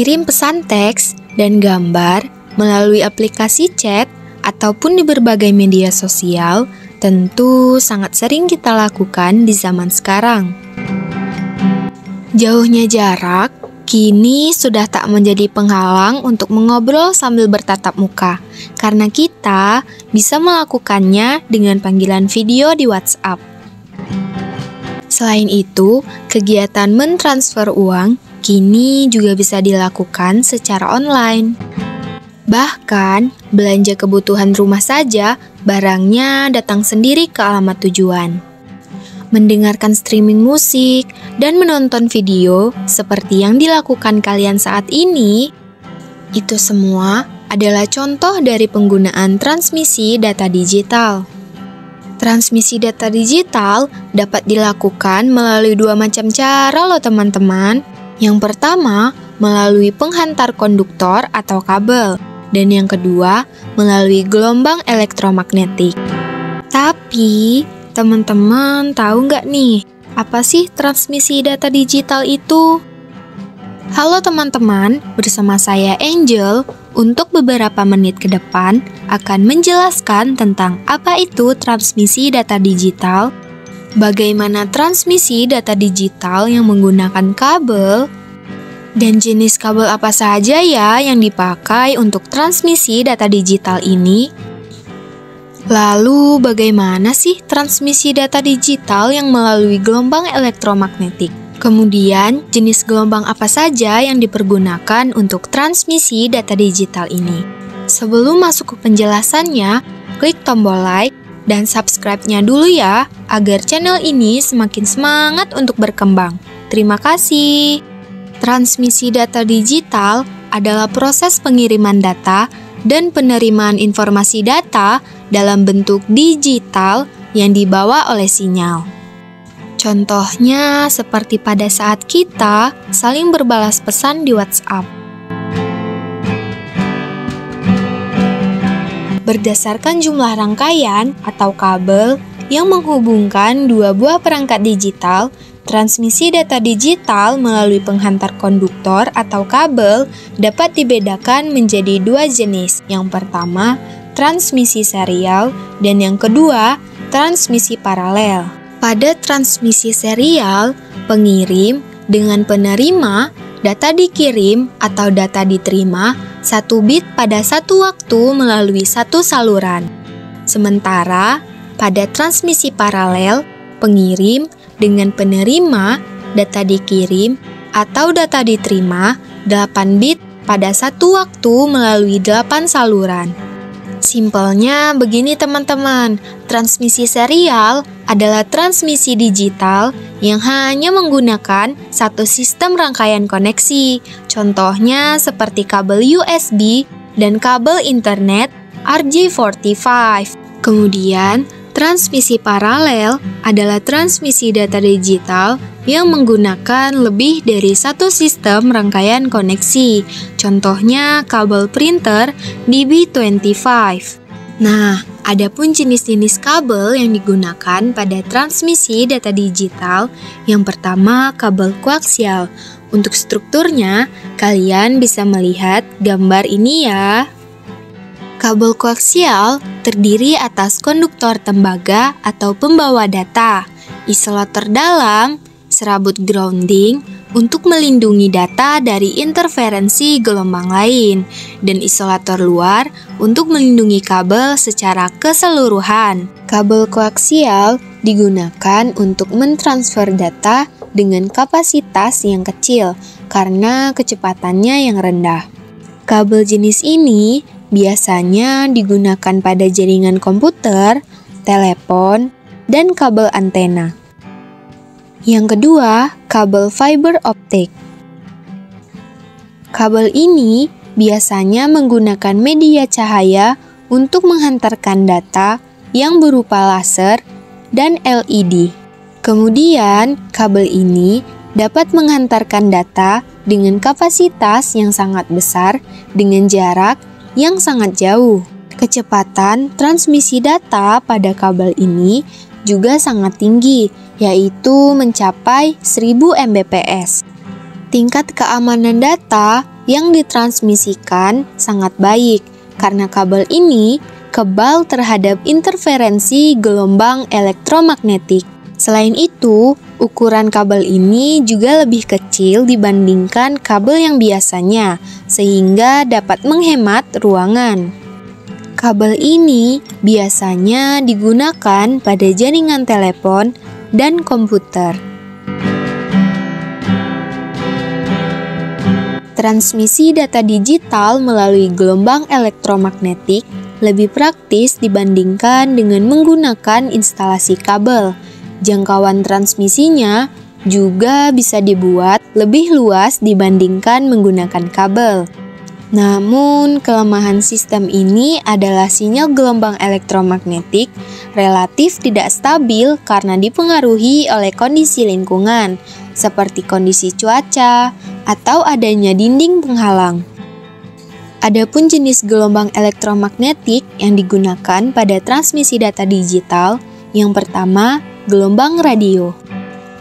mengirim pesan teks dan gambar melalui aplikasi chat ataupun di berbagai media sosial tentu sangat sering kita lakukan di zaman sekarang. Jauhnya jarak kini sudah tak menjadi penghalang untuk mengobrol sambil bertatap muka, karena kita bisa melakukannya dengan panggilan video di WhatsApp. Selain itu, kegiatan mentransfer uang kini juga bisa dilakukan secara online. Bahkan, belanja kebutuhan rumah saja, barangnya datang sendiri ke alamat tujuan. Mendengarkan streaming musik dan menonton video seperti yang dilakukan kalian saat ini, itu semua adalah contoh dari penggunaan transmisi data digital. Transmisi data digital dapat dilakukan melalui dua macam cara loh teman-teman. Yang pertama, melalui penghantar konduktor atau kabel, dan yang kedua, melalui gelombang elektromagnetik. Tapi, teman-teman tahu nggak nih, apa sih transmisi data digital itu? Halo teman-teman, bersama saya Angel, untuk beberapa menit ke depan akan menjelaskan tentang apa itu transmisi data digital, bagaimana transmisi data digital yang menggunakan kabel, dan jenis kabel apa saja ya yang dipakai untuk transmisi data digital ini. Lalu bagaimana sih transmisi data digital yang melalui gelombang elektromagnetik? Kemudian, jenis gelombang apa saja yang dipergunakan untuk transmisi data digital ini? Sebelum masuk ke penjelasannya, klik tombol like dan subscribe-nya dulu ya, agar channel ini semakin semangat untuk berkembang. Terima kasih. Transmisi data digital adalah proses pengiriman data dan penerimaan informasi data dalam bentuk digital yang dibawa oleh sinyal. Contohnya seperti pada saat kita saling berbalas pesan di WhatsApp. Berdasarkan jumlah rangkaian atau kabel yang menghubungkan dua buah perangkat digital, transmisi data digital melalui penghantar konduktor atau kabel dapat dibedakan menjadi dua jenis. Yang pertama, transmisi serial, dan yang kedua, transmisi paralel. Pada transmisi serial, pengirim dengan penerima, data dikirim atau data diterima 1 bit pada satu waktu melalui satu saluran. Sementara, pada transmisi paralel, pengirim dengan penerima, data dikirim atau data diterima 8 bit pada satu waktu melalui 8 saluran. Simpelnya begini teman-teman, transmisi serial adalah transmisi digital yang hanya menggunakan satu sistem rangkaian koneksi. Contohnya seperti kabel USB dan kabel internet RJ45. Kemudian, transmisi paralel adalah transmisi data digital yang menggunakan lebih dari satu sistem rangkaian koneksi. Contohnya kabel printer DB25. Nah, adapun jenis-jenis kabel yang digunakan pada transmisi data digital, yang pertama kabel koaksial. Untuk strukturnya, kalian bisa melihat gambar ini ya. Kabel koaksial terdiri atas konduktor tembaga atau pembawa data, isolator dalam, serabut grounding untuk melindungi data dari interferensi gelombang lain, dan isolator luar untuk melindungi kabel secara keseluruhan. Kabel koaksial digunakan untuk mentransfer data dengan kapasitas yang kecil karena kecepatannya yang rendah. Kabel jenis ini biasanya digunakan pada jaringan komputer, telepon, dan kabel antena. Yang kedua, kabel fiber optik. Kabel ini biasanya menggunakan media cahaya untuk menghantarkan data yang berupa laser dan LED. Kemudian, kabel ini dapat menghantarkan data dengan kapasitas yang sangat besar dengan jarak yang sangat jauh. Kecepatan transmisi data pada kabel ini juga sangat tinggi, yaitu mencapai 1000 Mbps. Tingkat keamanan data yang ditransmisikan sangat baik karena kabel ini kebal terhadap interferensi gelombang elektromagnetik. Selain itu, ukuran kabel ini juga lebih kecil dibandingkan kabel yang biasanya, sehingga dapat menghemat ruangan. Kabel ini biasanya digunakan pada jaringan telepon dan komputer. Transmisi data digital melalui gelombang elektromagnetik lebih praktis dibandingkan dengan menggunakan instalasi kabel. Jangkauan transmisinya juga bisa dibuat lebih luas dibandingkan menggunakan kabel. Namun, kelemahan sistem ini adalah sinyal gelombang elektromagnetik relatif tidak stabil karena dipengaruhi oleh kondisi lingkungan, seperti kondisi cuaca atau adanya dinding penghalang. Adapun jenis gelombang elektromagnetik yang digunakan pada transmisi data digital, yang pertama, gelombang radio.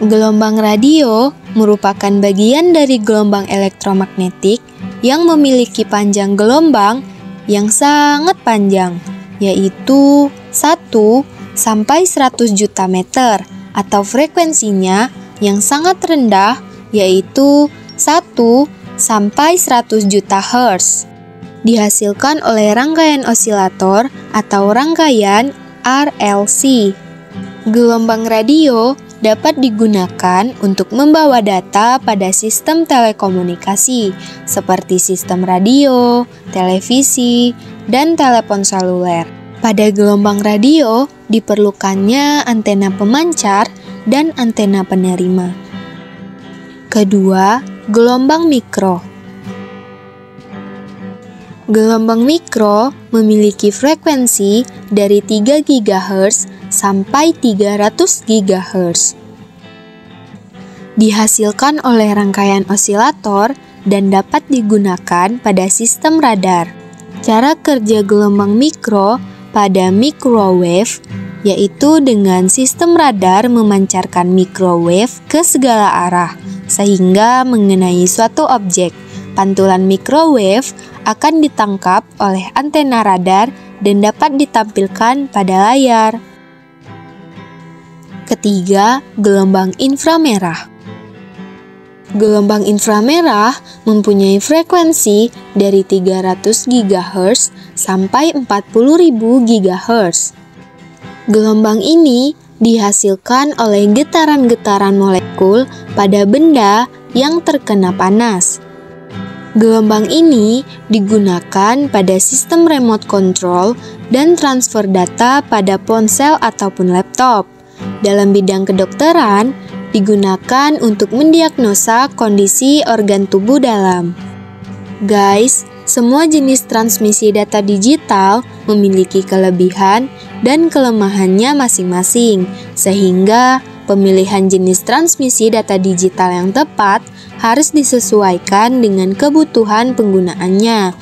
Gelombang radio merupakan bagian dari gelombang elektromagnetik yang memiliki panjang gelombang yang sangat panjang, yaitu 1 sampai 100 juta meter, atau frekuensinya yang sangat rendah, yaitu 1 sampai 100 juta Hz. Dihasilkan oleh rangkaian osilator atau rangkaian RLC. Gelombang radio dapat digunakan untuk membawa data pada sistem telekomunikasi seperti sistem radio, televisi, dan telepon seluler. Pada gelombang radio diperlukannya antena pemancar dan antena penerima. Kedua, gelombang mikro. Gelombang mikro memiliki frekuensi dari 3 GHz sampai 300 GHz. Dihasilkan oleh rangkaian osilator dan dapat digunakan pada sistem radar. Cara kerja gelombang mikro pada microwave yaitu dengan sistem radar memancarkan microwave ke segala arah sehingga mengenai suatu objek. Pantulan microwave akan ditangkap oleh antena radar dan dapat ditampilkan pada layar. Ketiga, gelombang inframerah. Gelombang inframerah mempunyai frekuensi dari 300 GHz sampai 40.000 GHz. Gelombang ini dihasilkan oleh getaran-getaran molekul pada benda yang terkena panas. Gelombang ini digunakan pada sistem remote control dan transfer data pada ponsel ataupun laptop. Dalam bidang kedokteran, digunakan untuk mendiagnosa kondisi organ tubuh dalam. Guys, semua jenis transmisi data digital memiliki kelebihan dan kelemahannya masing-masing, sehingga pemilihan jenis transmisi data digital yang tepat harus disesuaikan dengan kebutuhan penggunaannya.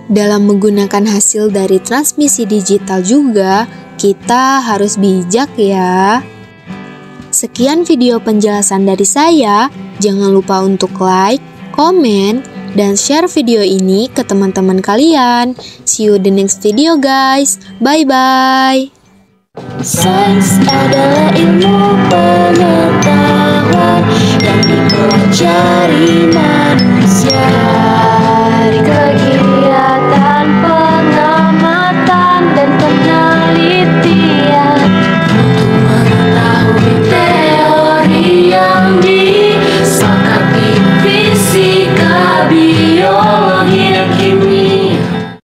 Dalam menggunakan hasil dari transmisi digital juga, kita harus bijak ya. Sekian video penjelasan dari saya. Jangan lupa untuk like, komen, dan share video ini ke teman-teman kalian. See you the next video guys. Bye-bye. Sains adalah ilmu pengetahuan yang dipelajari